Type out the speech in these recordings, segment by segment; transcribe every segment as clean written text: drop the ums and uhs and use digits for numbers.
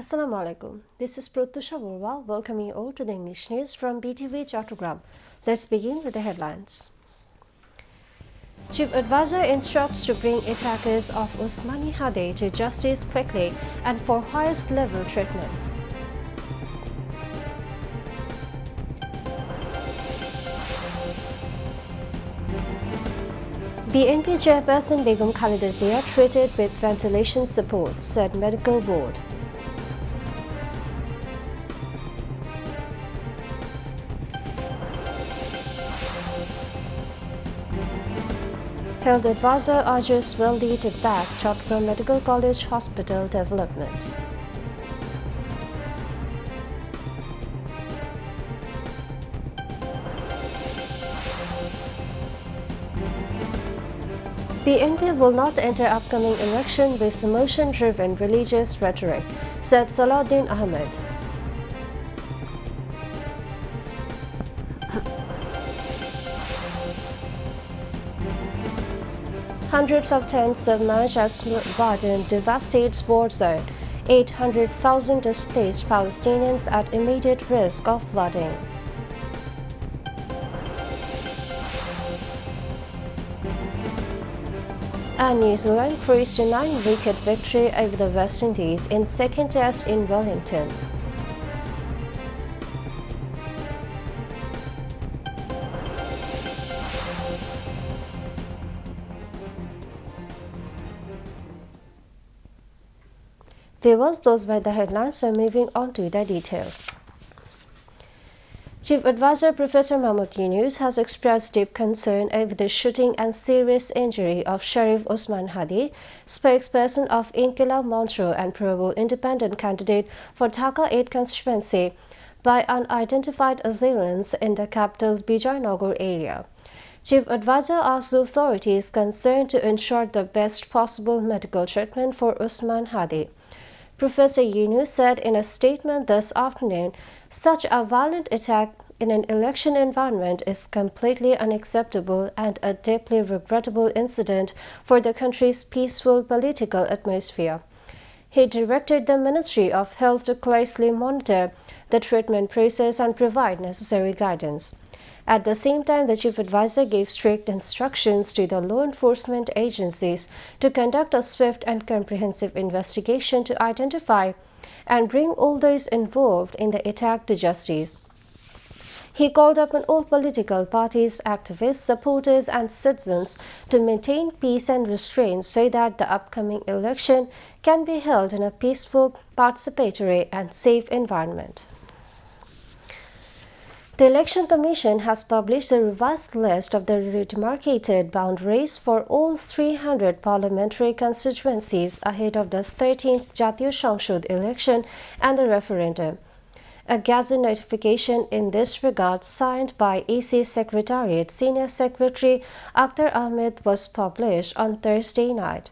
Assalamu alaikum. This is Pratyusha Borwa welcoming you all to the English news from Btv-Chattogram. Let's begin with the headlines. Chief Advisor instructs to bring attackers of Usmani Hadi to justice quickly and for highest level treatment. BNP chairperson Begum Khalida Zia treated with ventilation support, said medical board. Health advisor urges Weldy to back Chattogram Medical College Hospital development. BNP will not enter upcoming election with emotion-driven religious rhetoric, said Salahuddin Ahmed. Hundreds of tents submerged as Shongbad devastates war zone. 800,000 displaced Palestinians at immediate risk of flooding. And New Zealand cruised a 9-wicket victory over the West Indies in second test in Wellington. Viewers, those were the headlines, so moving on to the detail. Chief Advisor Professor Mahmood Yunus has expressed deep concern over the shooting and serious injury of Sheriff Usman Hadi, spokesperson of Inqilab Montro and probable independent candidate for Dhaka 8 constituency, by unidentified assailants in the capital's Bijaynagar area. Chief Advisor asked the authorities concerned to ensure the best possible medical treatment for Usman Hadi. Professor Yunus said in a statement this afternoon, such a violent attack in an election environment is completely unacceptable and a deeply regrettable incident for the country's peaceful political atmosphere. He directed the Ministry of Health to closely monitor the treatment process and provide necessary guidance. At the same time, the Chief Advisor gave strict instructions to the law enforcement agencies to conduct a swift and comprehensive investigation to identify and bring all those involved in the attack to justice. He called upon all political parties, activists, supporters and citizens to maintain peace and restraint so that the upcoming election can be held in a peaceful, participatory and safe environment. The Election Commission has published a revised list of the demarcated boundaries for all 300 parliamentary constituencies ahead of the 13th Jatiyo Shongshad election and the referendum. A Gazette notification in this regard signed by EC Secretariat Senior Secretary Akhtar Ahmed was published on Thursday night.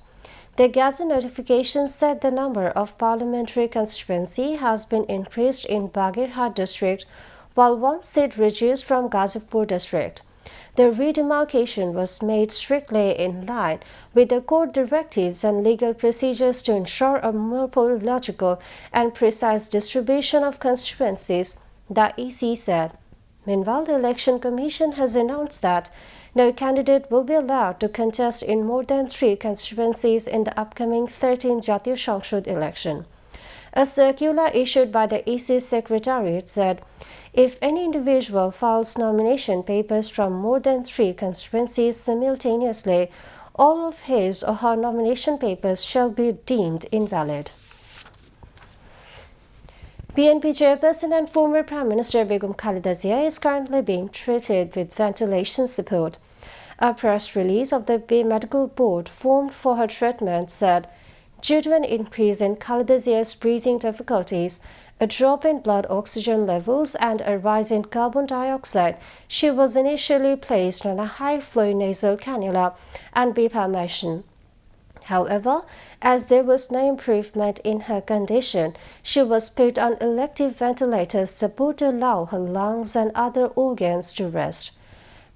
The Gazette notification said the number of parliamentary constituency has been increased in Bagirhat district, while one seat reduced from Ghazipur district. The redemarcation was made strictly in line with the court directives and legal procedures to ensure a more logical and precise distribution of constituencies, the EC said. Meanwhile, the Election Commission has announced that no candidate will be allowed to contest in more than 3 constituencies in the upcoming 13th Jatiyo Shongshad election. A circular issued by the EC Secretariat said, if any individual files nomination papers from more than 3 constituencies simultaneously, all of his or her nomination papers shall be deemed invalid. BNP chairperson and former Prime Minister Begum Khalida Zia is currently being treated with ventilation support. A press release of the medical board formed for her treatment said, due to an increase in Khalida Zia's breathing difficulties, a drop in blood oxygen levels and a rise in carbon dioxide, she was initially placed on a high-flow nasal cannula and BiPAP machine. However, as there was no improvement in her condition, she was put on elective ventilator support to allow her lungs and other organs to rest.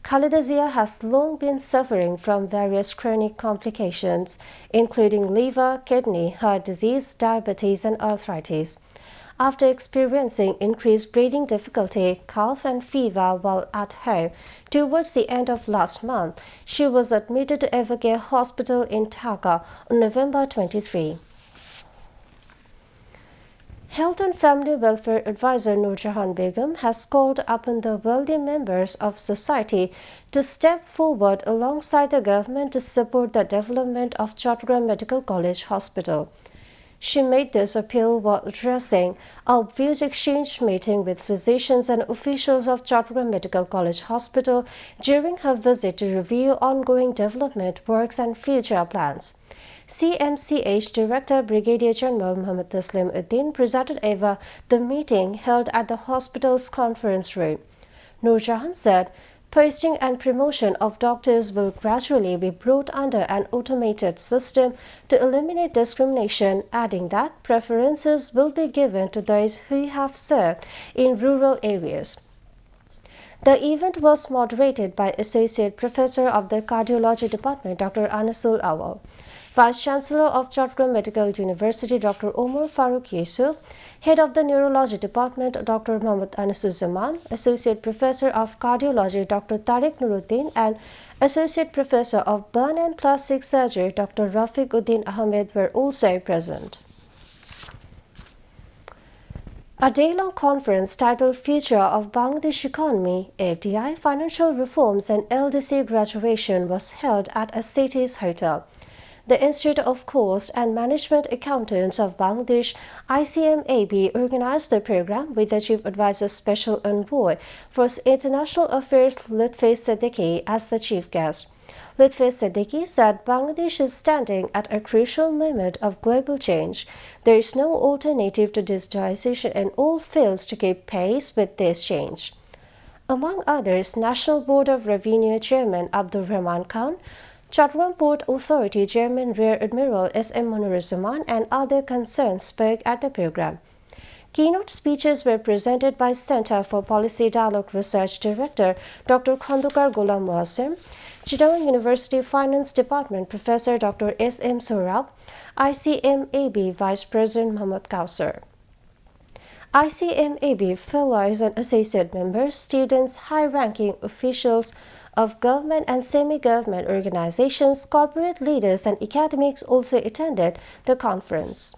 Khalida Zia has long been suffering from various chronic complications, including liver, kidney, heart disease, diabetes, and arthritis. After experiencing increased breathing difficulty, cough, and fever while at home towards the end of last month, she was admitted to Evercare Hospital in Dhaka on November 23. Health and Family Welfare Advisor Noorjahan Begum has called upon the wealthy members of society to step forward alongside the government to support the development of Chattogram Medical College Hospital. She made this appeal while addressing a views exchange meeting with physicians and officials of Chattogram Medical College Hospital during her visit to review ongoing development works and future plans. CMCH Director Brigadier General Muhammad Taslim Uddin presided over the meeting held at the hospital's conference room. Noorjahan said, posting and promotion of doctors will gradually be brought under an automated system to eliminate discrimination, adding that preferences will be given to those who have served in rural areas. The event was moderated by Associate Professor of the Cardiology Department, Dr. Anasul Awal, Vice Chancellor of Chattogram Medical University, Dr. Omar Farooq Yusuf, Head of the Neurology Department, Dr. Mohammad Anasuzaman, Associate Professor of Cardiology, Dr. Tariq Nuruddin, and Associate Professor of Burn and Plastic Surgery, Dr. Rafiq Uddin Ahmed were also present. A day-long conference titled Future of Bangladesh Economy, FDI, Financial Reforms and LDC Graduation was held at a city's hotel. The Institute of Cost and Management Accountants of Bangladesh, ICMAB, organized the program with the Chief Advisor Special Envoy for International Affairs Lutfi Siddiqui as the chief guest. Lutfi Siddiqui said Bangladesh is standing at a crucial moment of global change. There is no alternative to digitization and all fails to keep pace with this change. Among others, National Board of Revenue Chairman Abdul Rahman Khan, Chattogram Port Authority Chairman Rear Admiral S.M. Manuruzzaman and other concerned spoke at the program. Keynote speeches were presented by Center for Policy Dialogue Research Director Dr. Khandukar Ghulam Muazzam, Chittagong University Finance Department Professor Dr. S.M. Sorab, ICMAB Vice President Muhammad Kausar. ICMAB fellows and associate members, students, high-ranking officials of government and semi-government organizations, corporate leaders, and academics also attended the conference.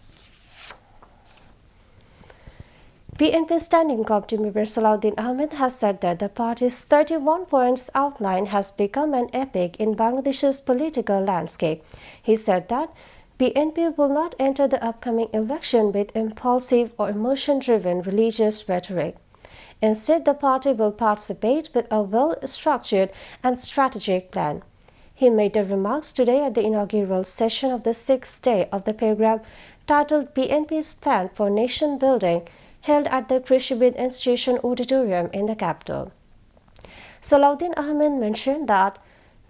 BNP Standing Committee member Salahuddin Ahmed has said that the party's 31 points outline has become an epic in Bangladesh's political landscape. He said that BNP will not enter the upcoming election with impulsive or emotion-driven religious rhetoric. Instead, the party will participate with a well-structured and strategic plan. He made the remarks today at the inaugural session of the sixth day of the program titled BNP's Plan for Nation Building, held at the Krishibid Institution Auditorium in the capital. Salahuddin Ahmed mentioned that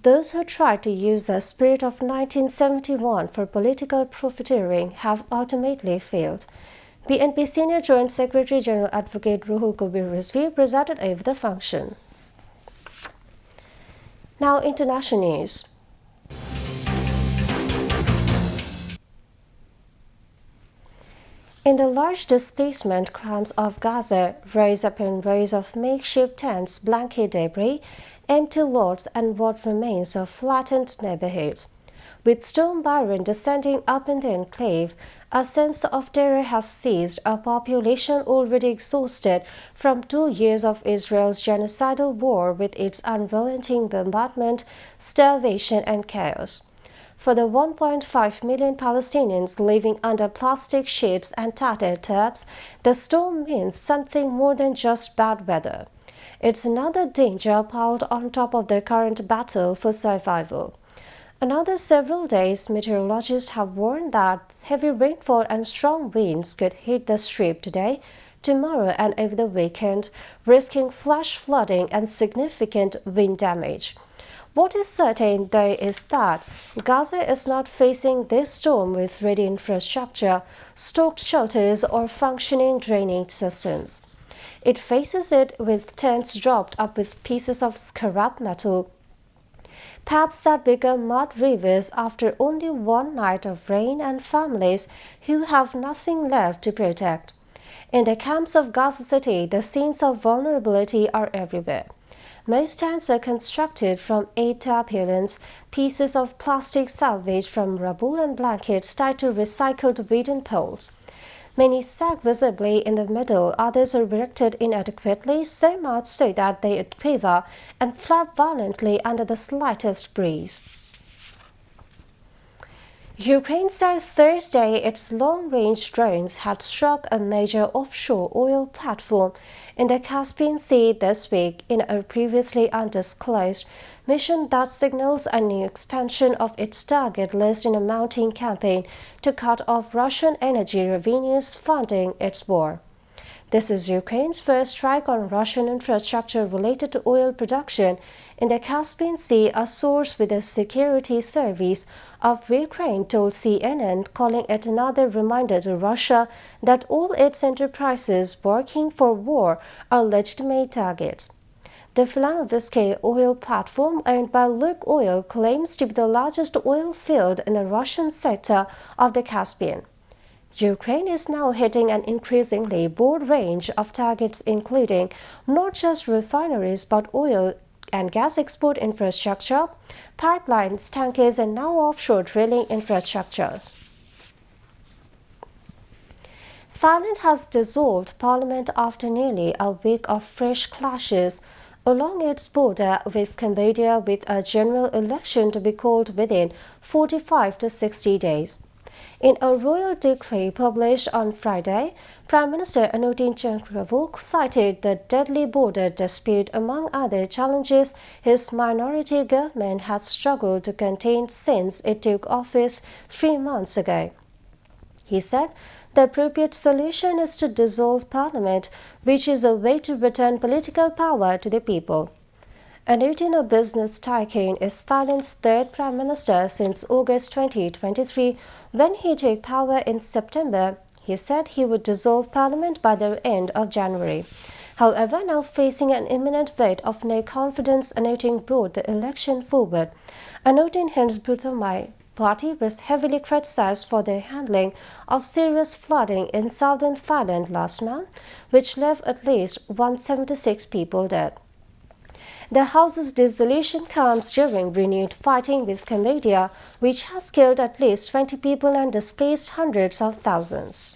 those who tried to use the spirit of 1971 for political profiteering have ultimately failed. BNP Senior Joint Secretary General Advocate Ruhul Kabir Rizvi presided over the function. Now, international news. In the large displacement camps of Gaza, rows upon rows of makeshift tents, blanket debris, empty lots, and what remains of flattened neighborhoods. With storm Byron descending up in the enclave, a sense of terror has seized a population already exhausted from 2 years of Israel's genocidal war with its unrelenting bombardment, starvation, and chaos. For the 1.5 million Palestinians living under plastic sheets and tattered tarps, the storm means something more than just bad weather. It's another danger piled on top of the current battle for survival. Another several days, meteorologists have warned that heavy rainfall and strong winds could hit the Strip today, tomorrow, and over the weekend, risking flash flooding and significant wind damage. What is certain, though, is that Gaza is not facing this storm with ready infrastructure, stocked shelters, or functioning drainage systems. It faces it with tents dropped up with pieces of scrap metal, paths that become mud rivers after only one night of rain, and families who have nothing left to protect. In the camps of Gaza City, the scenes of vulnerability are everywhere. Most tents are constructed from 8 tarpaulins, pieces of plastic salvaged from rubble, and blankets tied to recycled wooden poles. Many sag visibly in the middle, others are erected inadequately, so much so that they quiver and flap violently under the slightest breeze. Ukraine said Thursday its long-range drones had struck a major offshore oil platform in the Caspian Sea this week in a previously undisclosed mission that signals a new expansion of its target list in a mounting campaign to cut off Russian energy revenues funding its war. This is Ukraine's first strike on Russian infrastructure related to oil production in the Caspian Sea, a source with the security service of Ukraine told CNN, calling it another reminder to Russia that all its enterprises working for war are legitimate targets. The Filanovsky oil platform, owned by Lukoil, claims to be the largest oil field in the Russian sector of the Caspian. Ukraine is now hitting an increasingly broad range of targets, including not just refineries but oil and gas export infrastructure, pipelines, tankers, and now offshore drilling infrastructure. Thailand has dissolved parliament after nearly a week of fresh clashes along its border with Cambodia, with a general election to be called within 45 to 60 days. In a royal decree published on Friday, Prime Minister Anutin Charnvirakul cited the deadly border dispute among other challenges his minority government has struggled to contain since it took office 3 months ago. He said the appropriate solution is to dissolve parliament, which is a way to return political power to the people. Anutin, a business tycoon, is Thailand's third prime minister since August 2023, when he took power in September. He said he would dissolve parliament by the end of January. However, now facing an imminent vote of no confidence, Anutin brought the election forward. Anutin, hence Bhuthamai party, was heavily criticized for their handling of serious flooding in southern Thailand last month, which left at least 176 people dead. The House's dissolution comes during renewed fighting with Cambodia, which has killed at least 20 people and displaced hundreds of thousands.